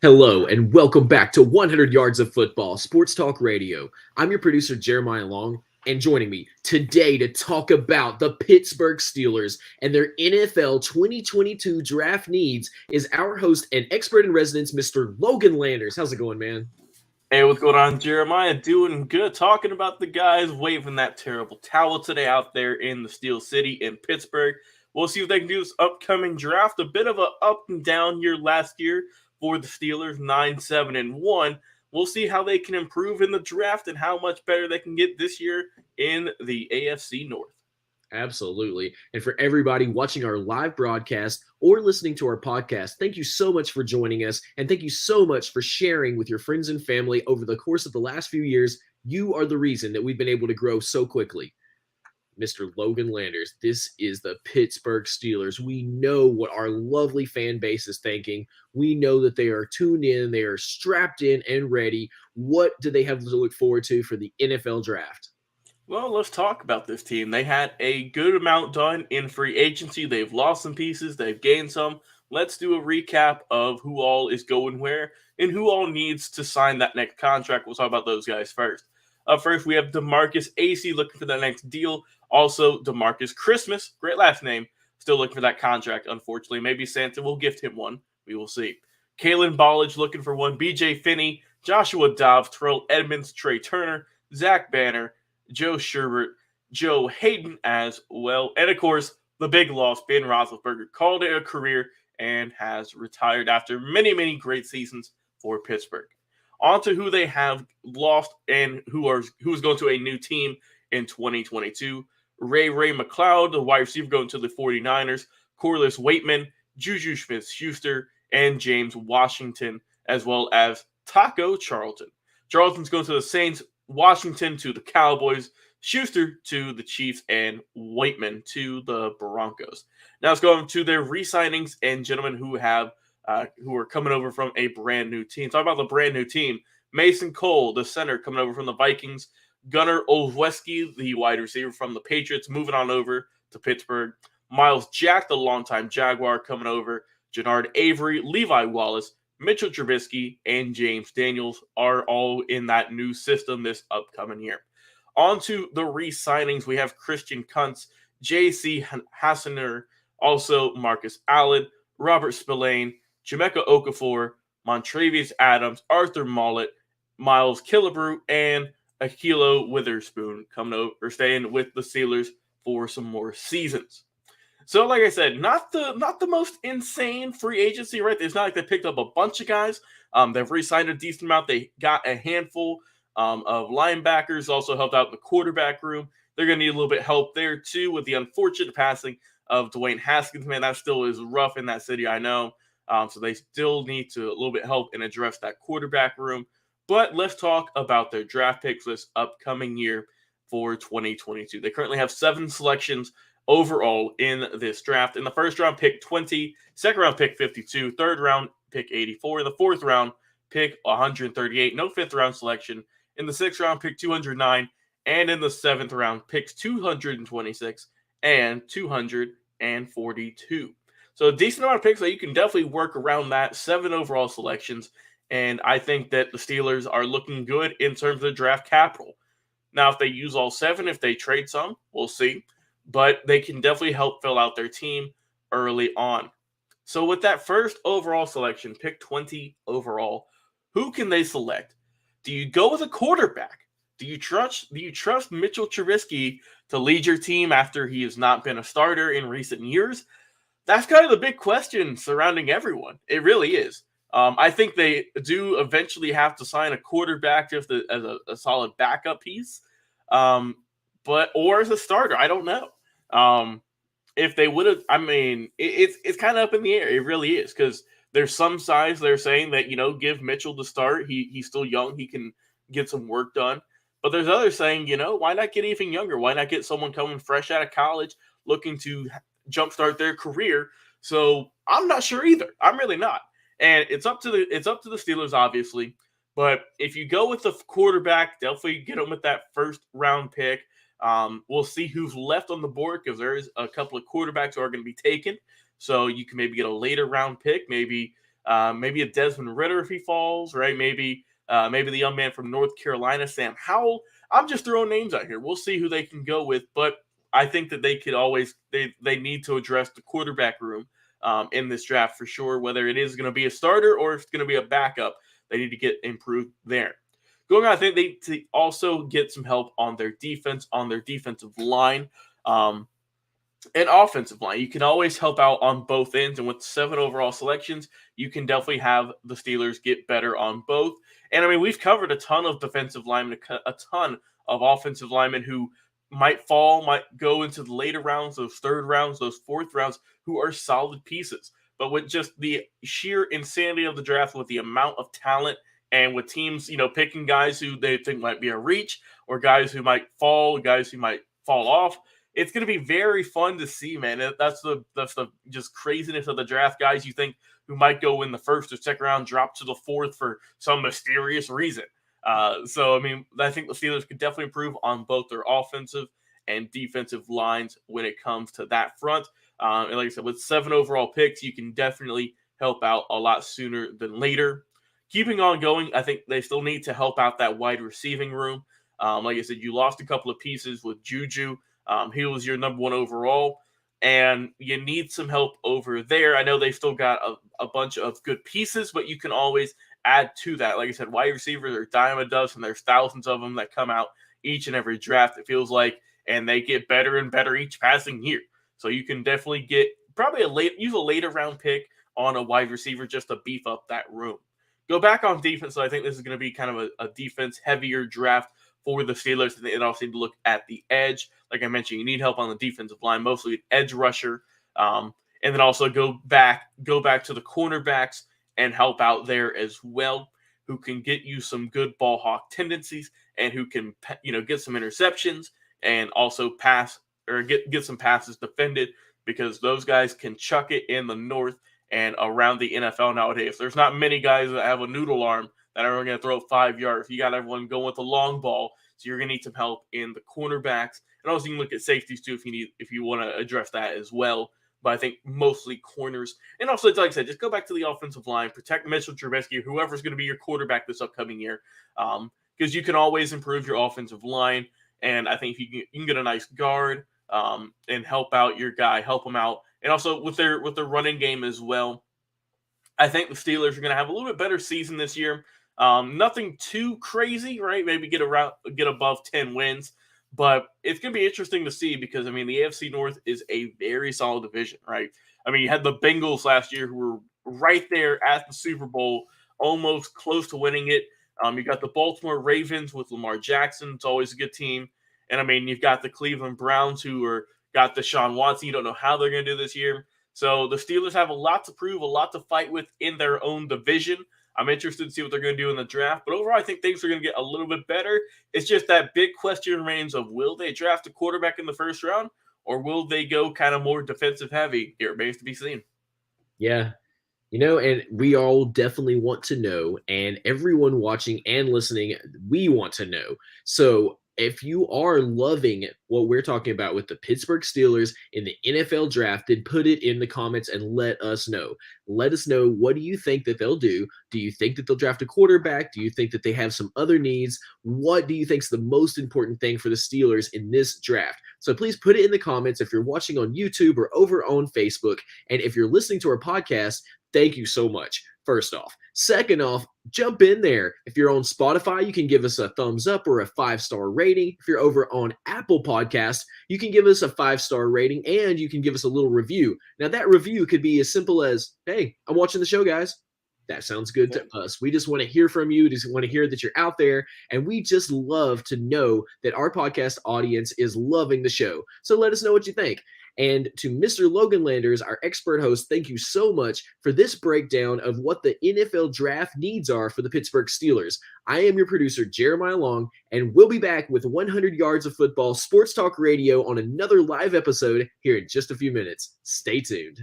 Hello, and welcome back to 100 Yards of Football, Sports Talk Radio. I'm your producer, Jeremiah Long, and joining me today to talk about the Pittsburgh Steelers and their NFL 2022 draft needs is our host and expert in residence, Mr. Logan Landers. How's it going, man? Hey, what's going on, Jeremiah? Doing good. Talking about the guys waving that terrible towel today out there in the Steel City in Pittsburgh. We'll see what they can do this upcoming draft. A bit of a up and down year last year for the Steelers, 9-7-1. We'll see how they can improve in the draft and how much better they can get this year in the AFC North. Absolutely. And for everybody watching our live broadcast or listening to our podcast, thank you so much for joining us. And thank you so much for sharing with your friends and family over the course of the last few years. You are the reason that we've been able to grow so quickly. Mr. Logan Landers, this is the Pittsburgh Steelers. We know what our lovely fan base is thinking. We know that they are tuned in, they are strapped in and ready. What do they have to look forward to for the NFL draft? Well, let's talk about this team. They had a good amount done in free agency. They've lost some pieces, they've gained some. Let's do a recap of who all is going where and who all needs to sign that next contract. We'll talk about those guys first. First, we have DeMarcus Acey looking for the next deal. Also, DeMarcus Christmas, great last name, still looking for that contract, unfortunately. Maybe Santa will gift him one. We will see. Kalen Ballage looking for one. BJ Finney, Joshua Dobbs, Terrell Edmonds, Trey Turner, Zach Banner, Joe Sherbert, Joe Hayden as well. And, of course, the big loss, Ben Roethlisberger, called it a career and has retired after many, many great seasons for Pittsburgh. On to who they have lost and who's going to a new team in 2022. Ray McLeod, the wide receiver, going to the 49ers. Corliss Waitman, Juju Smith-Schuster, and James Washington, as well as Taco Charlton. Charlton's going to the Saints, Washington to the Cowboys, Schuster to the Chiefs, and Waitman to the Broncos. Now let's go on to their re-signings and gentlemen who are coming over from a brand new team. Talk about the brand new team. Mason Cole, the center, coming over from the Vikings. Gunnar Olszewski, the wide receiver from the Patriots, moving on over to Pittsburgh. Miles Jack, the longtime Jaguar, coming over. Jannard Avery, Levi Wallace, Mitchell Trubisky, and James Daniels are all in that new system this upcoming year. On to the re-signings, we have Christian Kuntz, J.C. Hassaner, also Marcus Allen, Robert Spillane, Jamaica Okafor, Montravius Adams, Arthur Mollett, Miles Killebrew, and Ahkello Witherspoon coming over, staying with the Steelers for some more seasons. So, like I said, not the most insane free agency, right? It's not like they picked up a bunch of guys. They've re-signed a decent amount. They got a handful of linebackers, also helped out in the quarterback room. They're going to need a little bit of help there, too, with the unfortunate passing of Dwayne Haskins. Man, that still is rough in that city, I know. So they still need to a little bit help and address that quarterback room. But let's talk about their draft picks this upcoming year for 2022. They currently have 7 selections overall in this draft. In the first round, pick 20, second round, pick 52, third round, pick 84, in the fourth round, pick 138, no fifth round selection. In the sixth round, pick 209, and in the seventh round, picks 226 and 242. So a decent amount of picks that you can definitely work around that. 7 overall selections. And I think that the Steelers are looking good in terms of draft capital. Now, if they use all 7, if they trade some, we'll see. But they can definitely help fill out their team early on. So with that first overall selection, pick 20 overall, who can they select? Do you go with a quarterback? Do you trust Mitchell Trubisky to lead your team after he has not been a starter in recent years? That's kind of the big question surrounding everyone. It really is. I think they do eventually have to sign a quarterback just as a solid backup piece, or as a starter. I don't know. If they would have, I mean, it's kind of up in the air. It really is, because there's some sides that are saying that, give Mitchell the start. He's still young. He can get some work done. But there's others saying, why not get even younger? Why not get someone coming fresh out of college looking to jumpstart their career? So I'm not sure either. I'm really not. And it's up to the Steelers, obviously. But if you go with the quarterback, definitely get them with that first round pick. We'll see who's left on the board, because there is a couple of quarterbacks who are going to be taken. So you can maybe get a later round pick, maybe maybe a Desmond Ridder if he falls, right? Maybe the young man from North Carolina, Sam Howell. I'm just throwing names out here. We'll see who they can go with, but I think that they could always they need to address the quarterback room in this draft for sure. Whether it is going to be a starter or if it's going to be a backup, they need to get improved there. Going on, I think they need to also get some help on their defense, on their defensive line. And offensive line, you can always help out on both ends. And with 7 overall selections, you can definitely have the Steelers get better on both. And I mean, we've covered a ton of defensive linemen, a ton of offensive linemen who might fall, might go into the later rounds, those third rounds, those fourth rounds, who are solid pieces. But with just the sheer insanity of the draft, with the amount of talent, and with teams, picking guys who they think might be a reach, or guys who might fall, guys who might fall off, it's going to be very fun to see, man. That's the just craziness of the draft. Guys you think who might go in the first or second round drop to the fourth for some mysterious reason. So, I mean, I think the Steelers could definitely improve on both their offensive and defensive lines when it comes to that front. And like I said, with 7 overall picks, you can definitely help out a lot sooner than later. Keeping on going, I think they still need to help out that wide receiving room. Like I said, you lost a couple of pieces with Juju. He was your number 1 overall, and you need some help over there. I know they've still got a bunch of good pieces, but you can always add to that. Like I said, wide receivers are a dime a dozen. There's thousands of them that come out each and every draft, it feels like, and they get better and better each passing year. So you can definitely get probably use a later round pick on a wide receiver just to beef up that room. Go back on defense. So I think this is going to be kind of a defense heavier draft for the Steelers. And they also need to look at the edge. Like I mentioned, you need help on the defensive line, mostly an edge rusher. And then also go back to the cornerbacks and help out there as well, who can get you some good ball hawk tendencies and who can, get some interceptions and also pass or get some passes defended, because those guys can chuck it in the north and around the NFL nowadays. There's not many guys that have a noodle arm that are going to throw 5 yards. You got everyone going with the long ball, so you're going to need some help in the cornerbacks. And also you can look at safeties too if you want to address that as well. But I think mostly corners. And also, like I said, just go back to the offensive line, protect Mitchell Trubisky, or whoever's going to be your quarterback this upcoming year, because you can always improve your offensive line. And I think if you can get a nice guard and help out your guy, help him out. And also with their running game as well, I think the Steelers are going to have a little bit better season this year. Nothing too crazy, right? Maybe get above 10 wins. But it's going to be interesting to see because, I mean, the AFC North is a very solid division, right? I mean, you had the Bengals last year who were right there at the Super Bowl, almost close to winning it. You got the Baltimore Ravens with Lamar Jackson. It's always a good team. And, I mean, you've got the Cleveland Browns who got Deshaun Watson. You don't know how they're going to do this year. So the Steelers have a lot to prove, a lot to fight with in their own division. I'm interested to see what they're going to do in the draft. But overall, I think things are going to get a little bit better. It's just that big question remains of, will they draft a quarterback in the first round, or will they go kind of more defensive heavy? It remains to be seen. Yeah. And we all definitely want to know, and everyone watching and listening, we want to know. So if you are loving what we're talking about with the Pittsburgh Steelers in the NFL draft, then put it in the comments and let us know. Let us know, what do you think that they'll do? Do you think that they'll draft a quarterback? Do you think that they have some other needs? What do you think is the most important thing for the Steelers in this draft? So please put it in the comments if you're watching on YouTube or over on Facebook. And if you're listening to our podcast, thank you so much, first off. Second off, jump in there. If you're on Spotify, you can give us a thumbs up or a 5-star rating. If you're over on Apple Podcasts, you can give us a 5-star rating and you can give us a little review. Now, that review could be as simple as, hey, I'm watching the show, guys. That sounds good to us. We just want to hear from you. Just want to hear that you're out there. And we just love to know that our podcast audience is loving the show. So let us know what you think. And to Mr. Logan Landers, our expert host, thank you so much for this breakdown of what the NFL draft needs are for the Pittsburgh Steelers. I am your producer, Jeremiah Long, and we'll be back with 100 Yards of Football Sports Talk Radio on another live episode here in just a few minutes. Stay tuned.